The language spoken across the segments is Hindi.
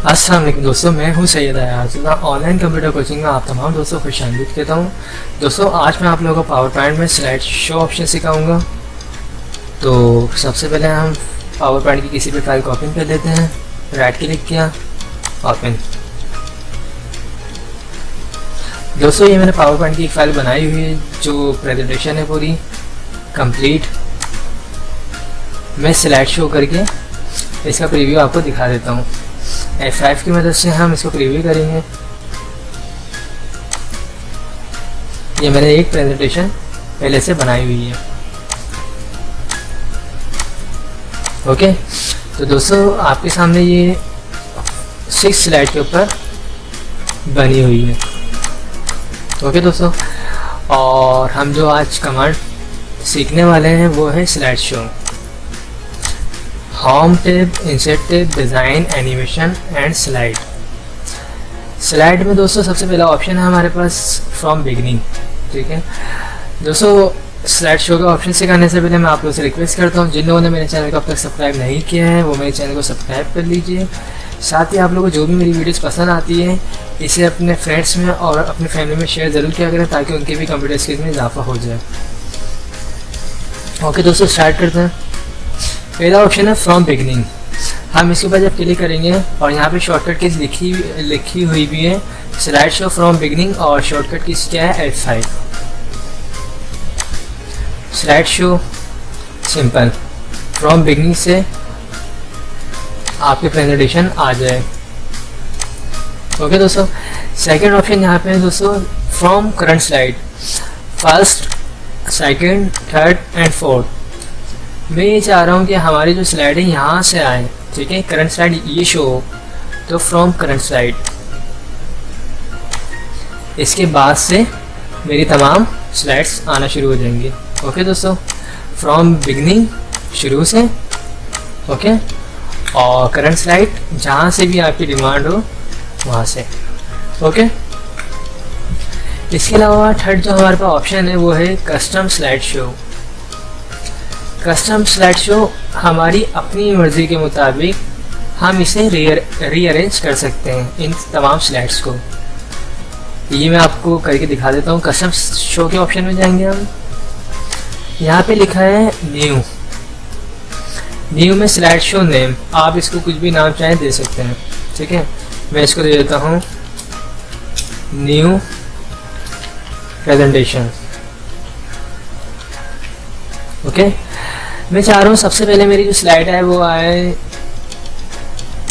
अस्सलाम वालेकुम दोस्तों, मैं हूं Syed Ayaz. Online computer coaching में आप तमाम दोस्तों को खुशामदीद कहता हूं। दोस्तों, आज मैं आप लोगों को पावर पॉइंट में स्लाइड शो ऑप्शन सिखाऊंगा। तो सबसे पहले हम पावर पॉइंट की किसी भी फाइल को ओपन कर लेते हैं। राइट क्लिक किया, ओपन। दोस्तों, ये मैंने पावर पॉइंट की एक फाइल बनाई हुई है जो प्रेजेंटेशन है पूरी कंप्लीट। मैं स्लाइड शो करके इसका प्रीव्यू आपको दिखा देता हूँ। F5 की मदद से हम इसको प्रीव्यू करेंगे। ये मैंने एक प्रेजेंटेशन पहले से बनाई हुई है। ओके, तो दोस्तों आपके सामने ये 6 स्लाइड के ऊपर बनी हुई है। ओके दोस्तों, और हम जो आज कमांड सीखने वाले हैं वो है slide show. Home tab, insert tab, design, animation and slide. Slide में दोस्तों सबसे पहला ऑप्शन है हमारे पास फ्रॉम बिगिनिंग। ठीक है दोस्तों, स्लाइड शो का ऑप्शन सिखाने से पहले मैं आप लोगों से रिक्वेस्ट करता हूँ, जिन लोगों ने मेरे चैनल को अब तक सब्सक्राइब नहीं किया है वो मेरे चैनल को सब्सक्राइब कर लीजिए। साथ ही आप लोगों को जो भी मेरी वीडियोस पसंद आती है इसे अपने फ्रेंड्स में और अपनी फैमिली में शेयर ज़रूर किया करें ताकि उनके भी कंप्यूटर स्किल्स में इजाफा हो जाए। ओके दोस्तों, स्टार्ट करते हैं। पहला ऑप्शन है फ्रॉम बिगिनिंग। हम इसके ऊपर जब क्लिक करेंगे और यहाँ पे शॉर्टकट कीज लिखी हुई भी है स्लाइड शो फ्रॉम बिगिनिंग, और शॉर्टकट कीज क्या है F5। Slide show simple, from beginning से आपके प्रेजेंटेशन आ जाए। ओके दोस्तों, सेकंड ऑप्शन यहाँ पे है दोस्तों from current slide. First, second, third and fourth. मैं ये चाह रहा हूँ कि हमारी जो स्लाइड है यहाँ से आए। ठीक है, करंट स्लाइड ये शो हो तो फ्रॉम करंट स्लाइड। इसके बाद से मेरी तमाम स्लाइड्स आना शुरू हो जाएंगी। ओके दोस्तों, फ्रॉम बिगिनिंग शुरू से, ओके, और करंट स्लाइड जहाँ से भी आपकी डिमांड हो वहाँ से। ओके, इसके अलावा थर्ड जो हमारे पास ऑप्शन है वो है custom slide show. Custom slide show हमारी अपनी मर्ज़ी के मुताबिक हम इसे रीअरेंज कर सकते हैं इन तमाम स्लाइड्स को। ये मैं आपको करके दिखा देता हूँ। कस्टम शो के ऑप्शन में जाएंगे हम। यहाँ पे लिखा है न्यू में स्लाइड शो नेम। आप इसको कुछ भी नाम चाहें दे सकते हैं। ठीक है, मैं इसको दे देता हूँ न्यू प्रेजेंटेशन। ओके, मैं चाह रहा हूँ सबसे पहले मेरी जो स्लाइड है वो आए,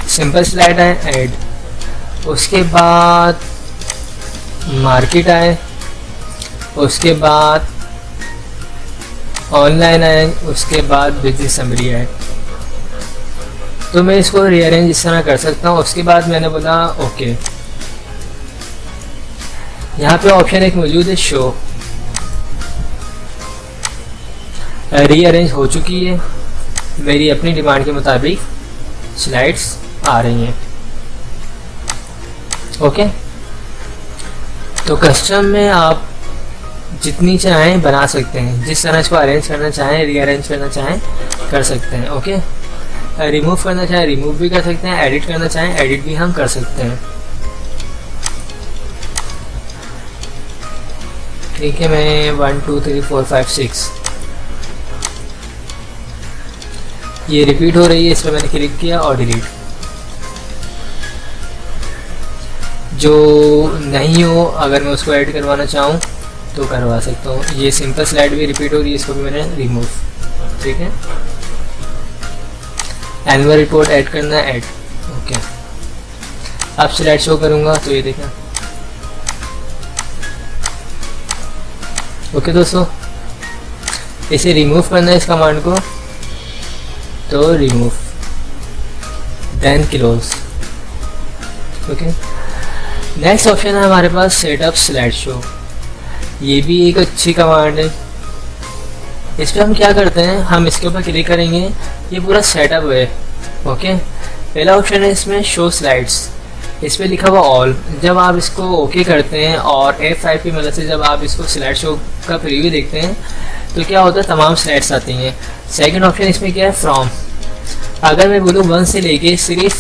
सिंपल स्लाइड है ऐड, उसके बाद मार्केट आए, उसके बाद ऑनलाइन आए, उसके बाद बिजनेस समरी आए। तो मैं इसको रीअरेंज इस तरह कर सकता हूँ। उसके बाद मैंने बोला ओके। यहाँ पे ऑप्शन एक मौजूद है शो। रीअरेंज हो चुकी है, मेरी अपनी डिमांड के मुताबिक स्लाइड्स आ रही हैं। ओके, तो कस्टम में आप जितनी चाहें बना सकते हैं, जिस तरह इसको अरेंज करना चाहें, रीअरेंज करना चाहें कर सकते हैं। ओके, रिमूव करना चाहें रिमूव भी कर सकते हैं, एडिट करना चाहें एडिट भी हम कर सकते हैं। ठीक है, मैं 1 2 3 4 5 6 ये रिपीट हो रही है, इस पर मैंने क्लिक किया और डिलीट। जो नहीं हो अगर मैं उसको ऐड करवाना चाहूँ तो करवा सकता हूँ। ये सिंपल स्लाइड भी रिपीट हो रही है, इसको भी मैंने रिमूव। ठीक है, एनुअल रिपोर्ट ऐड करना है ऐड। ओके, अब स्लाइड शो करूँगा तो ये देखना। ओके दोस्तों, इसे रिमूव करना है इस कमांड को, तो remove, then close. Okay, next option है हमारे पास सेटअप स्लाइड शो। ये भी एक अच्छी कमांड है। इस पर हम क्या करते हैं, हम इसके ऊपर क्लिक करेंगे, ये पूरा सेटअप है। ओके, पहला ऑप्शन है इसमें शो स्लाइड्स। इस पर लिखा हुआ ऑल। जब आप इसको ओके करते हैं और F5 की मदद से जब आप इसको स्लाइड शो का प्रीव्यू देखते हैं तो क्या होता है, तमाम स्लाइड्स आती हैं। सेकंड ऑप्शन इसमें क्या है, फ्रॉम। अगर मैं बोलूँ 1 से लेके सिर्फ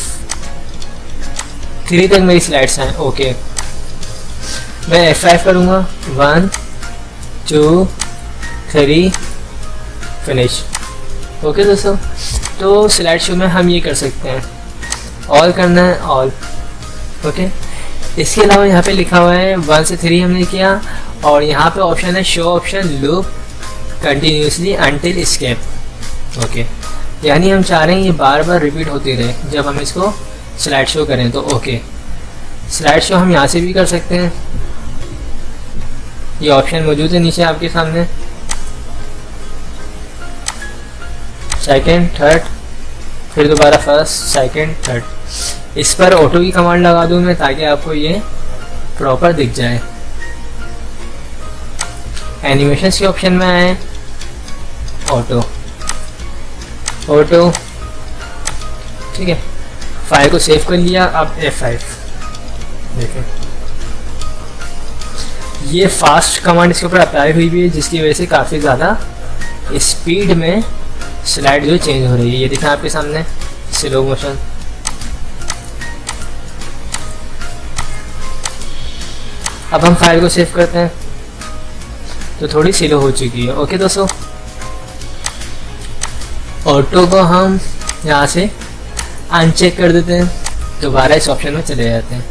3 तक मेरी स्लाइड्स हैं। ओके, मैं F5 करूँगा, 1 2 3 फिनिश। ओके दोस्तों, तो स्लाइड शो में हम ये कर सकते हैं, ऑल करना है ऑल। ओके, इसके अलावा यहाँ पे लिखा हुआ है 1 से 3 हमने किया, और यहाँ पे ऑप्शन है show option loop continuously until escape. Okay, यानी हम चाह रहे हैं ये बार बार रिपीट होती रहे जब हम इसको स्लाइड शो करें। तो ओके, स्लाइड शो हम यहाँ से भी कर सकते हैं, ये ऑप्शन मौजूद है नीचे आपके सामने, सेकंड थर्ड, फिर दोबारा फर्स्ट सेकंड थर्ड। इस पर ऑटो की कमांड लगा दूँ मैं ताकि आपको ये प्रॉपर दिख जाए। एनिमेशन के ऑप्शन में आए, ऑटो ऑटो, ठीक है। फाइल को सेव कर लिया, अब F5 देखें, ये फास्ट कमांड इसके ऊपर अप्लाई हुई भी है, जिसकी वजह से काफ़ी ज़्यादा स्पीड में स्लाइड जो चेंज हो रही है। ये दिखा आपके सामने स्लो मोशन। अब हम फाइल को सेव करते हैं, तो थोड़ी स्लो हो चुकी है। ओके दोस्तों, ऑटो को हम यहाँ से अनचेक कर देते हैं, दोबारा इस ऑप्शन में चले जाते हैं।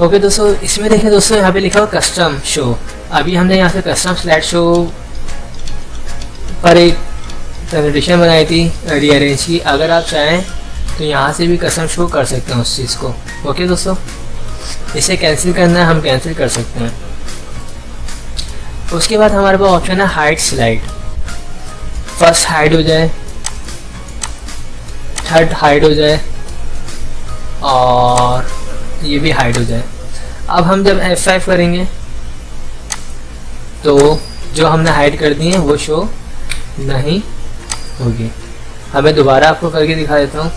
ओके दोस्तों, इसमें देखें दोस्तों, यहाँ पे लिखा हुआ कस्टम शो। अभी हमने यहाँ से कस्टम स्लाइड शो पर एक कंडीशन बनाई थी रीअरेंज की। अगर आप चाहें तो यहाँ से भी कस्टम शो कर सकते हैं उस चीज़ को। ओके दोस्तों, इसे कैंसिल करना है, हम कैंसिल कर सकते हैं। उसके बाद हमारे पास ऑप्शन है हाइड स्लाइड। फर्स्ट हाइड हो जाए, थर्ड हाइड हो जाए, और ये भी हाइड हो जाए। अब हम जब F5 करेंगे तो जो हमने हाइड कर दी है वो शो नहीं होगी। हमें दोबारा आपको करके दिखा देता हूँ।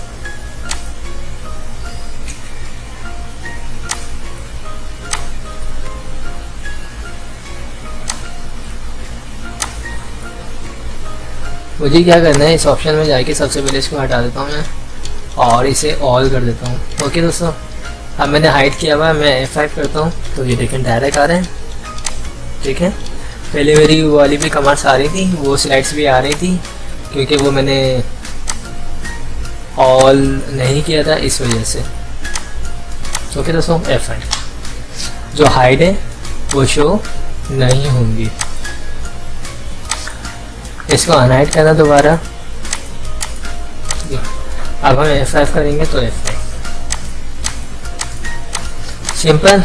मुझे क्या करना है, इस ऑप्शन में जाके सबसे पहले इसको हटा देता हूँ मैं, और इसे ऑल कर देता हूँ। ओके दोस्तों, अब मैंने हाइड किया हुआ है, मैं F5 करता हूँ तो ये देखें डायरेक्ट आ रहे हैं। ठीक है, पहले मेरी वो वाली भी कमांड्स आ रही थी, वो स्लाइड्स भी आ रही थी, क्योंकि वो मैंने ऑल नहीं किया था इस वजह से। ओके दोस्तों, F5 जो हाइड है वो शो नहीं होंगी। इसको अनहाइड करना दोबारा। अब हम F5 करेंगे तो F5 सिंपल।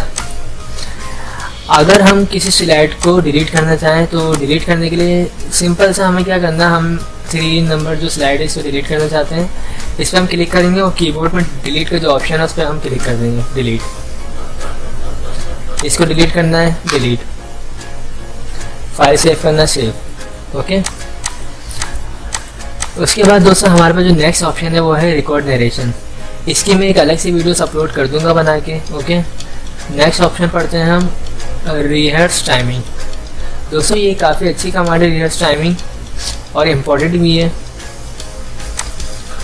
अगर हम किसी स्लाइड को डिलीट करना चाहें तो डिलीट करने के लिए सिंपल सा हमें क्या करना, हम 3 नंबर जो स्लाइड है इसको डिलीट करना चाहते हैं, इस पर हम क्लिक करेंगे और कीबोर्ड में डिलीट का जो ऑप्शन है उस पर हम क्लिक कर देंगे, डिलीट। इसको डिलीट करना है, डिलीट। फाइल सेव करना, सेव। ओके, उसके बाद दोस्तों हमारे पास जो नेक्स्ट ऑप्शन है वो है रिकॉर्ड नरेशन। इसकी मैं एक अलग सी वीडियोस अपलोड कर दूंगा बना के। ओके, नेक्स्ट ऑप्शन पढ़ते हैं हम, रिहर्स टाइमिंग। दोस्तों ये काफ़ी अच्छी कमांड है रिहर्स टाइमिंग, और इम्पोर्टेंट भी है।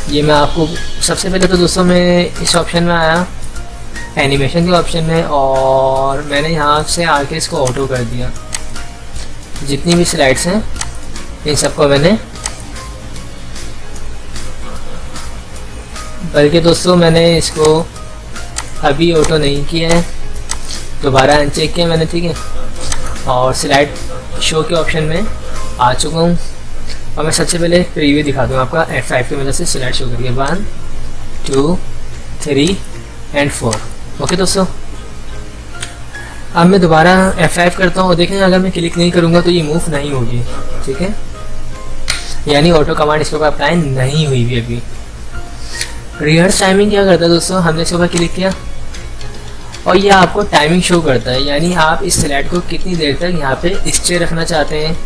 ये मैं आपको सबसे पहले तो दोस्तों मैं इस ऑप्शन में आया एनिमेशन के ऑप्शन में, और मैंने यहाँ से आके इसको ऑटो कर दिया। जितनी भी स्लाइड्स हैं इन सबको मैंने, बल्कि दोस्तों मैंने इसको अभी ऑटो नहीं किया है, दोबारा अनचेक किया मैंने। ठीक है, और स्लाइड शो के ऑप्शन में आ चुका हूँ, और मैं सबसे पहले प्रीव्यू दिखा दूँ आपका। F5 की मदद से स्लाइड शो करिए, 1 2 3 एंड 4। ओके दोस्तों, अब मैं दोबारा F5 करता हूँ, देखें अगर मैं क्लिक नहीं करूँगा तो ये मूव नहीं होगी। ठीक है, यानी ऑटो कमांड इसके ऊपर अप्लाई नहीं हुई भी अभी। रिहर्स टाइमिंग क्या करता है दोस्तों, हमने इसके ऊपर क्लिक किया और ये आपको टाइमिंग शो करता है, यानी आप इस स्लाइड को कितनी देर तक यहाँ पे स्टे रखना चाहते हैं,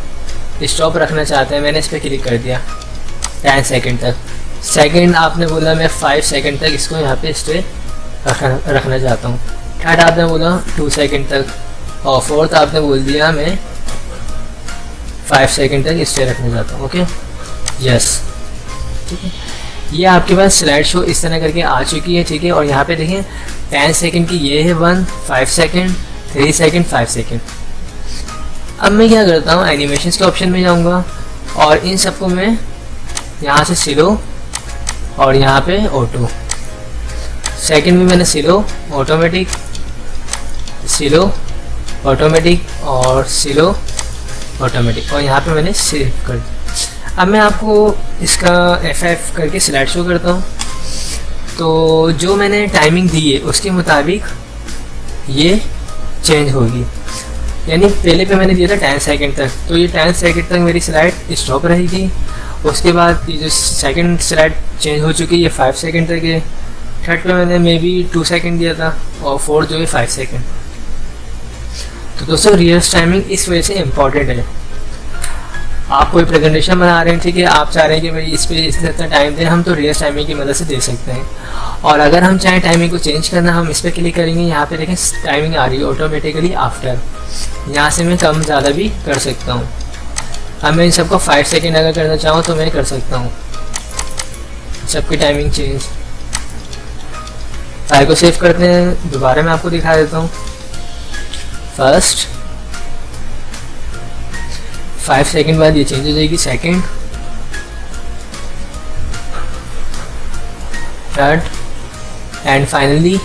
स्टॉप रखना चाहते हैं। मैंने इस पर क्लिक कर दिया 10 सेकंड तक। सेकंड आपने बोला मैं 5 सेकंड तक इसको यहाँ पे स्टे रखना चाहता हूँ। थर्ड आपने बोला 2 सेकंड तक, और फोर्थ आपने बोल दिया मैं 5 सेकंड तक स्टे रखना चाहता हूँ। ओके, यस, ठीक है। ये आपके पास स्लाइड शो इस तरह करके आ चुकी है, ठीक है। और यहाँ पे देखें 10 सेकंड की ये है 1, 5 सेकंड, 3 सेकंड, 5 सेकंड। अब मैं क्या करता हूँ, एनिमेशंस के ऑप्शन में जाऊँगा और इन सबको मैं यहाँ से स्लो और यहाँ पे ऑटो, सेकंड में मैंने स्लो, ऑटोमेटिक, स्लो, ऑटोमेटिक और स्लो, ऑटोमेटिक, और यहाँ पे मैंने सेव कर दिया। अब मैं आपको इसका F5 करके स्लाइड शो करता हूँ। तो जो मैंने टाइमिंग दी है उसके मुताबिक ये चेंज होगी, यानी पहले पे मैंने दिया था 10 सेकंड तक, तो ये 10 सेकंड तक मेरी स्लाइड स्टॉप रहेगी। उसके बाद ये जो सेकंड स्लाइड चेंज हो चुकी है ये 5 सेकंड तक है। थर्ड पे मैंने मे बी 2 सेकंड दिया था और फोर्थ जो है 5 सेकंड। तो दोस्तों रियल टाइमिंग इस वजह से इम्पॉर्टेंट है। आप कोई प्रेजेंटेशन बना रहे हैं, ठीक है, आप चाह रहे हैं कि भाई इस पे इतना टाइम दें, हम तो रियल टाइमिंग की मदद से दे सकते हैं। और अगर हम चाहें टाइमिंग को चेंज करना, हम इस पर क्लिक करेंगे, यहाँ पे देखें टाइमिंग आ रही है ऑटोमेटिकली आफ्टर, यहाँ से मैं कम ज़्यादा भी कर सकता हूँ। अब मैं इन सबको 5 सेकेंड अगर करना चाहूँ तो मैं कर सकता हूँ, सबकी टाइमिंग चेंज। फाइल को सेव करते हैं, दोबारा मैं आपको दिखा देता हूँ। फर्स्ट 5 सेकेंड बाद ये चेंज हो जाएगी, second, third and finally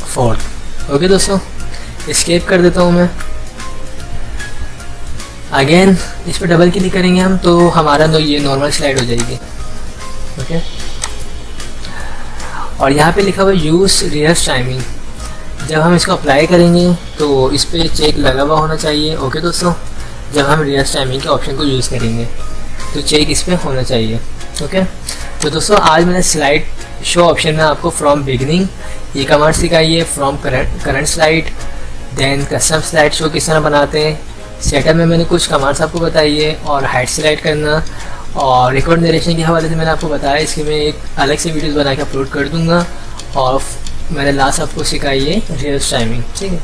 fourth. Okay दोस्तों, एस्केप कर देता हूँ मैं। अगेन इस पर डबल क्लिक करेंगे हम तो हमारा ये नॉर्मल स्लाइड हो जाएगी। ओके, और यहाँ पे लिखा हुआ यूज़ रियल टाइमिंग। जब हम इसको अप्लाई करेंगे तो इस पर चेक लगा हुआ होना चाहिए। ओके दोस्तों, जब हम रियल टाइमिंग के ऑप्शन को यूज़ करेंगे तो चेक इस पर होना चाहिए। ओके, तो दोस्तों आज मैंने स्लाइड शो ऑप्शन में आपको फ्रॉम बिगनिंग ये कमांड सिखाई है, from current slide, then custom slide show किस तरह बनाते हैं, सेटअप में मैंने कुछ कमांड्स आपको बताई है, और हाइट स्लाइड करना, और रिकॉर्ड नरेशन के हवाले से मैंने आपको बताया। इसके मैं एक अलग से वीडियोस बना के अपलोड कर दूंगा। और मैंने लास्ट आपको सिखाई है रियल टाइमिंग, ठीक है।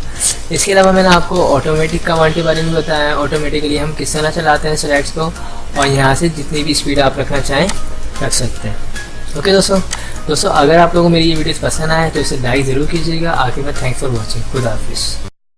इसके अलावा मैंने आपको ऑटोमेटिक कमांड के बारे में बताया, ऑटोमेटिकली हम किस तरह चलाते हैं स्लाइड्स को, और यहाँ से जितनी भी स्पीड आप रखना चाहें रख सकते हैं। ओके दोस्तों, अगर आप लोगों को मेरी ये वीडियोस पसंद आए तो इसे लाइक ज़रूर कीजिएगा। आखिर में थैंक्स फॉर वॉचिंग। खुदा हाफिज़।